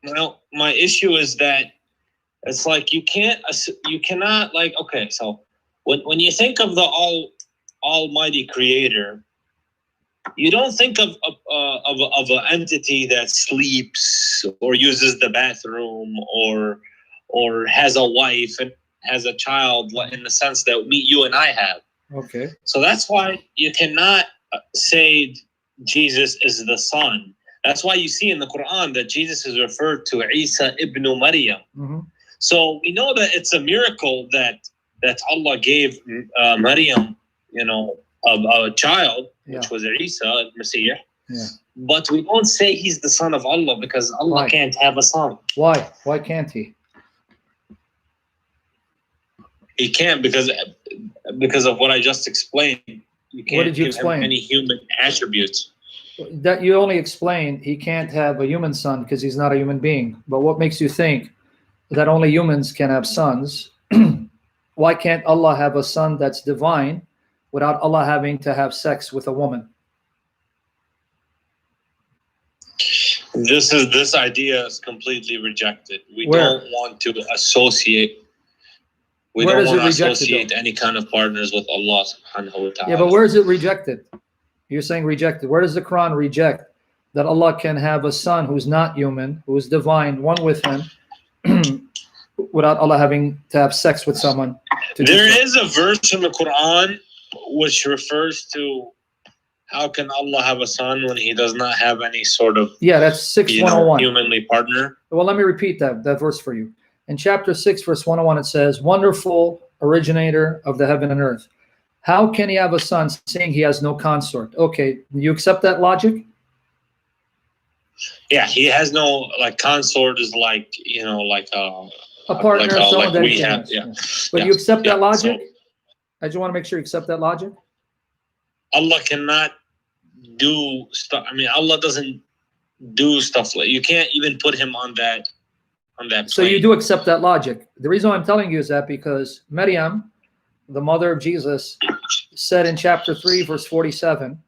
Well, my issue is that it's like you cannot, like, okay, so when you think of the Almighty Creator, you don't think of an entity that sleeps or uses the bathroom or has a wife and has a child in the sense that you and I have. Okay. So that's why you cannot say Jesus is the son. That's why you see in the Quran that Jesus is referred to Isa ibn Maryam. Mm-hmm. So we know that it's a miracle that Allah gave Maryam, a child, which was Isa, Messiah. Yeah. But we don't say he's the son of Allah because Allah can't have a son. Why? Why can't he? He can't because of what I just explained. You can't What did you give explain? him any human attributes. That you only explained he can't have a human son because he's not a human being. But what makes you think that only humans can have sons? Why can't Allah have a son that's divine without Allah having to have sex with a woman? This idea is completely rejected. We Where? don't want to associate. We Where don't is want it to rejected, associate though? any kind of partners with Allah subhanahu wa ta'ala. Yeah, but where is it rejected? You're saying rejected. Where does the Quran reject that Allah can have a son who's not human, who is divine, one with him, without Allah having to have sex with someone? There is a verse in the Quran which refers to how can Allah have a son when he does not have any sort of that's 6:101 humanly partner. Well, let me repeat that verse for you. In chapter 6, verse 101, it says, "Wonderful originator of the heaven and earth. How can he have a son seeing he has no consort?" Okay, you accept that logic? Yeah, he has no consort is like a partner, someone that we have. Yeah. But you accept that logic? I just want to make sure you accept that logic. Allah cannot do stuff. I mean, Allah doesn't do stuff like you can't even put him on that. So you do accept that logic. The reason why I'm telling you is that because Maryam, the mother of Jesus, said in chapter 3, verse 47,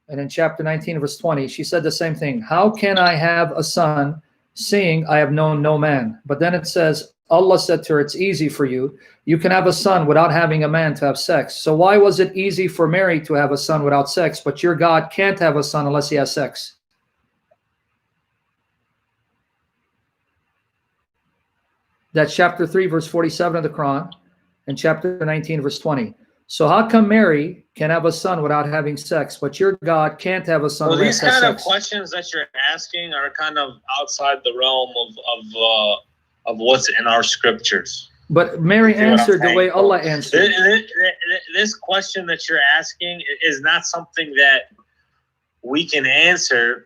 and in chapter 19, verse 20, she said the same thing. How can I have a son seeing I have known no man? But then it says, Allah said to her, it's easy for you. You can have a son without having a man to have sex. So why was it easy for Mary to have a son without sex, but your God can't have a son unless he has sex? That's chapter 3, verse 47 of the Quran, and chapter 19, verse 20. So how come Mary can have a son without having sex, but your God can't have a son unless he has sex? These kind of questions that you're asking are kind of outside the realm of what's in our scriptures. But Mary answered the way Allah answered. This question that you're asking is not something that we can answer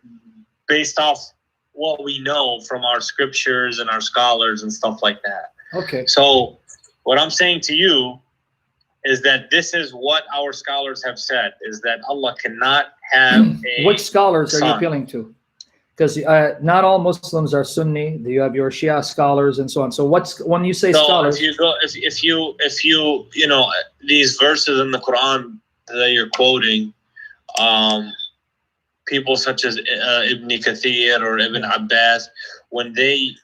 based off what we know from our scriptures and our scholars and stuff like that. Okay. So what I'm saying to you is that this is what our scholars have said, is that Allah cannot have a Which scholars son. are you appealing to? Because not all Muslims are Sunni. You have your Shia scholars and so on. So when you say scholars? If you these verses in the Quran that you're quoting, people such as Ibn Kathir or Ibn Abbas, when they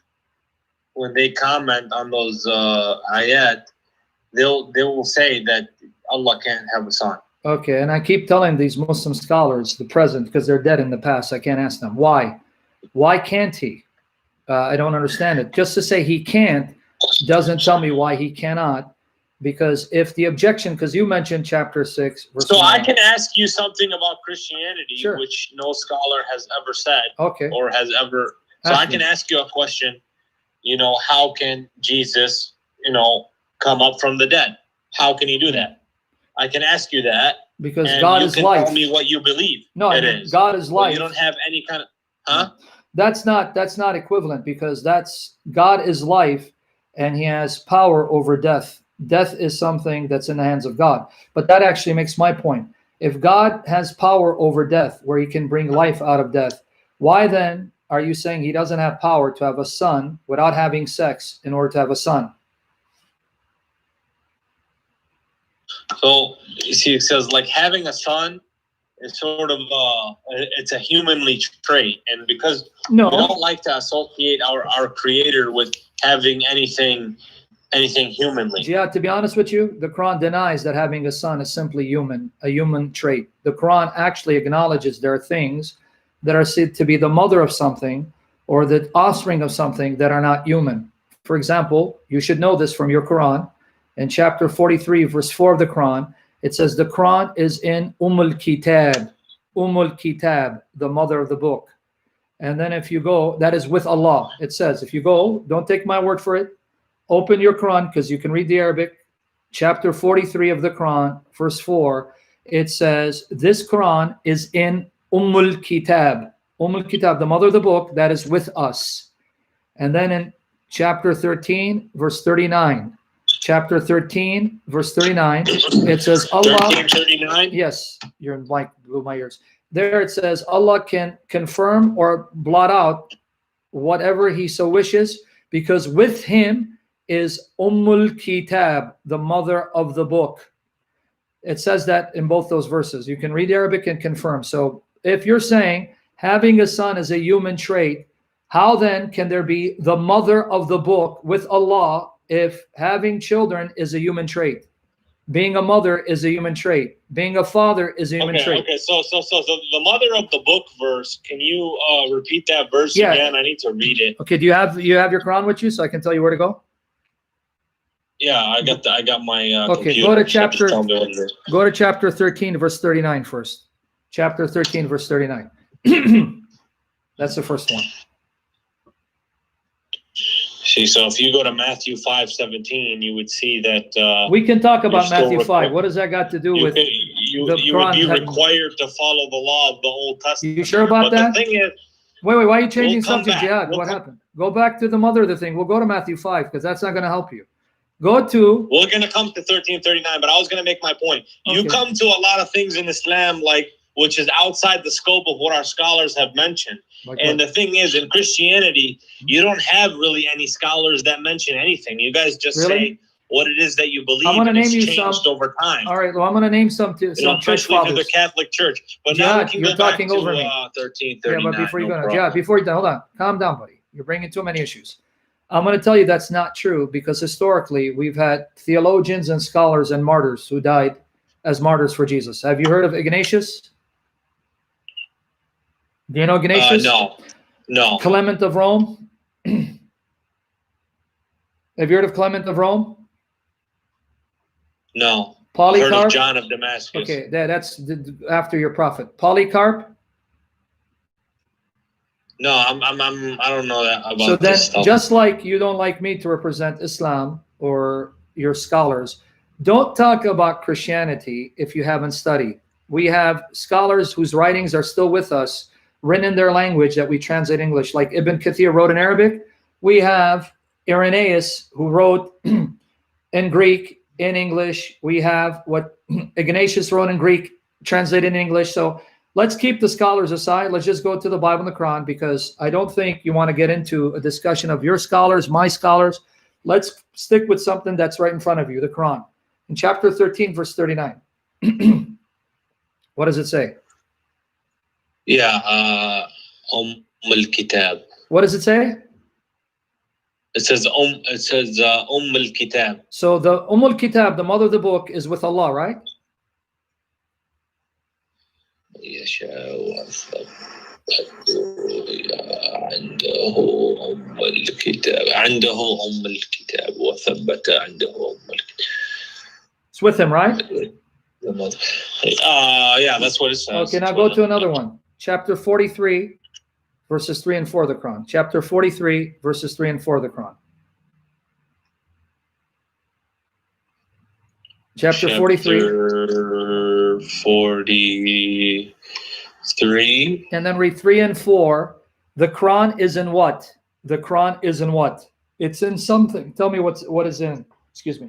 comment on those ayat, they will say that Allah can't have a son. Okay, and I keep telling these Muslim scholars, the present, because they're dead in the past, I can't ask them why. Why can't he? I don't understand it. Just to say he can't doesn't tell me why he cannot. Because if the objection, because you mentioned chapter 6. So I can ask you something about Christianity, sure, which no scholar has ever said, okay, or has ever. So I can ask you a question. How can Jesus, come up from the dead? How can he do that? I can ask you that. Because God is life. You can tell me what you believe. No, it is. God is life. Well, you don't have any kind of, huh? That's not equivalent, because God is life, and he has power over death. Death is something that's in the hands of God. But that actually makes my point. If God has power over death, where he can bring life out of death, why then are you saying he doesn't have power to have a son without having sex in order to have a son? So you see, it says like having a son is sort of it's a humanly trait, and because No. we don't like to associate our creator with having anything humanly. Yeah, to be honest with you, the Quran denies that having a son is simply a human trait. The Quran actually acknowledges there are things that are said to be the mother of something or the offspring of something that are not human. For example, you should know this from your Quran. In chapter 43, verse 4 of the Quran, it says the Quran is in Kitab, Kitab, the mother of the book. And then if you go, that is with Allah. It says, if you go, don't take my word for it, open your Quran, because you can read the Arabic, chapter 43 of the Quran, verse 4, it says, this Quran is in Kitab, Kitab, the mother of the book, that is with us. And then in chapter 13, verse 39, chapter 13, verse 39, it says Allah. 13:39? Yes, your mic blew my ears. There it says Allah can confirm or blot out whatever he so wishes, because with him is Kitab, the mother of the book. It says that in both those verses. You can read Arabic and confirm. So if you're saying having a son is a human trait, how then can there be the mother of the book with Allah if having children is a human trait? Being a mother is a human trait. Being a father is a human trait. Okay, so the mother of the book verse, can you repeat that verse again? I need to read it. Okay, do you have your Quran with you so I can tell you where to go? Yeah, I got my okay, computer. Go to chapter 13, verse 39 first. Chapter 13, verse 39. That's the first one. See, so if you go to Matthew 5:17, you would see that we can talk about Matthew 5. What does that got to do with you would be required to follow the law of the Old Testament. You sure about that? The thing is, wait, why are you changing subject, Jihad? What happened? Go back to the mother of the thing. We'll go to Matthew 5 because that's not going to help you. Go to. We're going to come to 13:39, but I was going to make my point. Okay. You come to a lot of things in Islam, which is outside the scope of what our scholars have mentioned. And the thing is, in Christianity, you don't have really any scholars that mention anything. You guys just say what it is that you believe. I'm going to name you changed some over time. All right. Well, I'm going to name some church fathers. To the Catholic Church. But Jihad, now we can you're go talking back over to me. 13:39. Yeah, but before you go, hold on, calm down, buddy. You're bringing too many issues. I'm going to tell you that's not true because historically we've had theologians and scholars and martyrs who died as martyrs for Jesus. Have you heard of Ignatius? Do you know Ignatius? No. Clement of Rome? Have you heard of Clement of Rome? No. Polycarp? I've heard of John of Damascus. Okay, that's after your prophet. Polycarp? No, I don't know that about so then, this stuff. Just like you don't like me to represent Islam or your scholars, don't talk about Christianity if you haven't studied. We have scholars whose writings are still with us, written in their language that we translate English, like Ibn Kathir wrote in Arabic. We have Irenaeus who wrote in Greek, in English. We have what Ignatius wrote in Greek, translated in English. So let's keep the scholars aside. Let's just go to the Bible and the Quran, because I don't think you want to get into a discussion of your scholars, my scholars. Let's stick with something that's right in front of you, the Quran. In chapter 13, verse 39. What does it say? Yeah, al-Kitab. What does it say? It says al-Kitab. So the al-Kitab, the mother of the book, is with Allah, right? It's with him, right? Yeah, that's what it says. Okay, now go to another one. Chapter 43, verses 3 and 4 of the Quran. Chapter 43, verses 3 and 4 of the Quran. Chapter 43. 43. And then read 3 and 4. The Quran is in what? The Quran is in what? It's in something. Tell me what is in. Excuse me.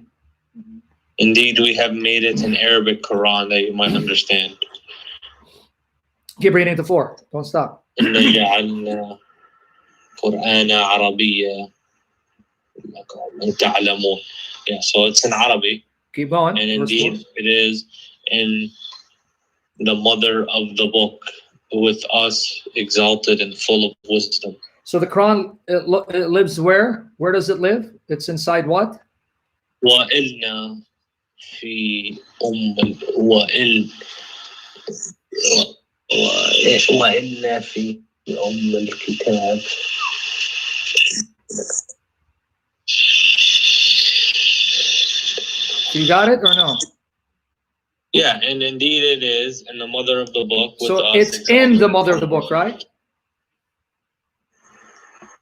Indeed, we have made it an Arabic Quran that you might understand. Keep reading to 4. Don't stop. قرآن عربية تعلمون. Yeah, so it's in Arabic. Keep going. And indeed, it is in the mother of the book, with us, exalted and full of wisdom. So the Quran, it lives where? Where does it live? It's inside what? وَإِلْنَا فِي وَإِلْنَا فِي الْكِتَابِ. You got it or no? Yeah, and indeed it is, and the mother of the book. With So us, it's in the mother of the book, right?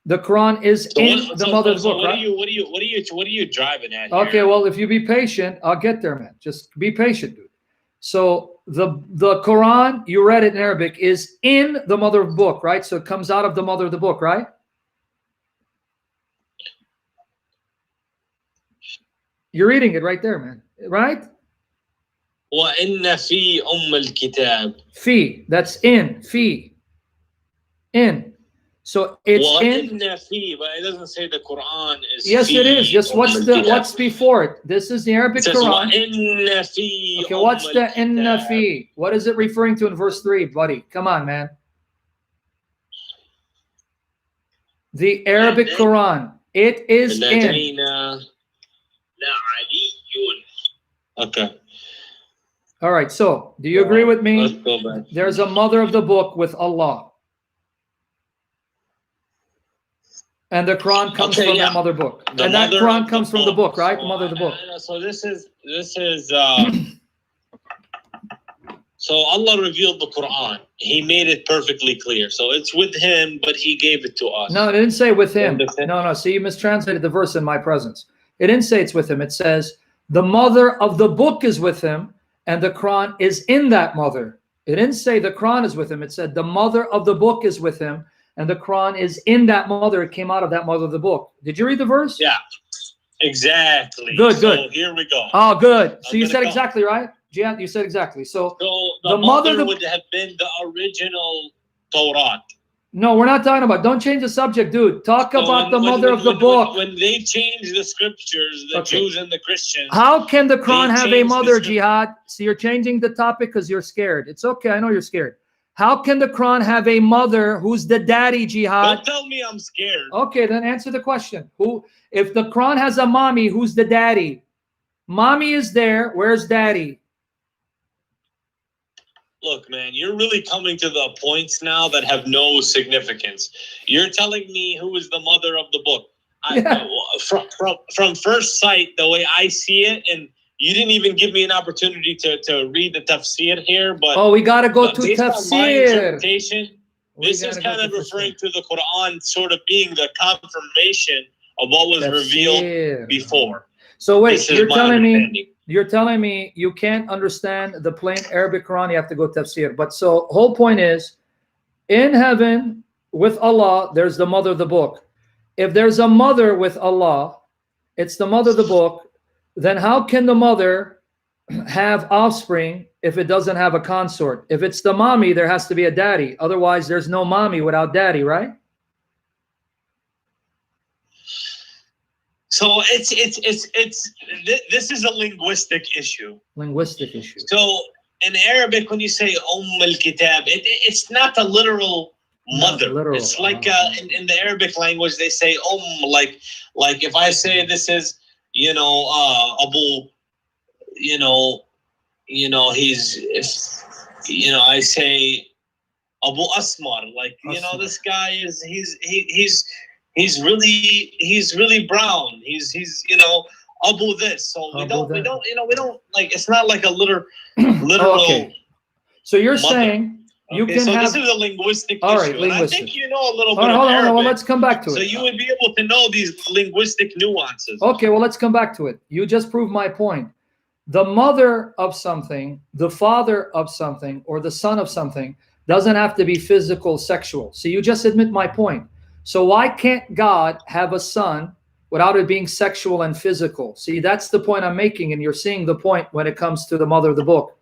The Quran is in the mother of the book, right? What are you driving at? Okay, here? well, if you be patient, I'll get there, man. Just be patient, dude. So the Quran, you read it in Arabic, is in the mother of the book, right? So it comes out of the mother of the book, right? You're reading it right there, man. Right? وَإِنَّ فِي الْكِتَابِ. Fi, that's in. Fi. In. So it's in. Fi, but it doesn't say the Quran is. Yes, it is. Just what's before it? This is the Arabic Quran. Okay, what's the inna fi? What is it referring to in verse 3, buddy? Come on, man. The Arabic Quran. It is in. Okay. All right. So, do you agree with me? Let's go back. There's a mother of the book with Allah. And the Quran comes from that mother book. And that Quran comes from the book, right? The mother of the book. So so Allah revealed the Quran. He made it perfectly clear. So it's with him, but he gave it to us. No, it didn't say with him. No. See, you mistranslated the verse in my presence. It didn't say it's with him. It says the mother of the book is with him, and the Quran is in that mother. It didn't say the Quran is with him. It said the mother of the book is with him, and the Quran is in that mother. It came out of that mother of the book. Did you read the verse? Yeah, exactly. Good. So here we go. Oh, good. So you said exactly right? Jihad, you said exactly. So the mother would have been the original Torah. No, we're not talking about. Don't change the subject, dude. Talk about the mother of the book. When they change the scriptures, the Jews and the Christians. How can the Quran have a mother, Jihad? So you're changing the topic because you're scared. It's okay. I know you're scared. How can the Quran have a mother who's the daddy, Jihad? Don't tell me I'm scared. Okay, then answer the question. Who? If the Quran has a mommy, who's the daddy? Mommy is there. Where's daddy? Look, man, you're really coming to the points now that have no significance. You're telling me who is the mother of the book. From first sight, the way I see it, and you didn't even give me an opportunity to read the tafsir here. But we got to go to tafsir. This is kind of referring to the Quran sort of being the confirmation of what was revealed before. So wait, you're telling me you can't understand the plain Arabic Quran, you have to go tafsir. But so whole point is, in heaven with Allah, there's the mother of the book. If there's a mother with Allah, it's the mother of the book, then how can the mother have offspring if it doesn't have a consort? If it's the mommy, there has to be a daddy. Otherwise, there's no mommy without daddy, right? So this is a linguistic issue. Linguistic issue. So in Arabic, when you say al-Kitab, it's not a literal mother. It's like in the Arabic language, they say like if I say this is, Abu, he's, I say Abu Asmar, like, this guy is, he's really brown. He's Abu this. So we don't like, it's not like a literal. Okay. So you're saying you can have. This is a linguistic issue. All right, linguistic. And I think you know a little bit. Hold Arabic, on. Well, let's come back to it. So you would be able to know these linguistic nuances. Okay, well, let's come back to it. You just proved my point. The mother of something, the father of something, or the son of something doesn't have to be physical, sexual. So you just admit my point. So why can't God have a son without it being sexual and physical? See, that's the point I'm making, and you're seeing the point when it comes to the mother of the book.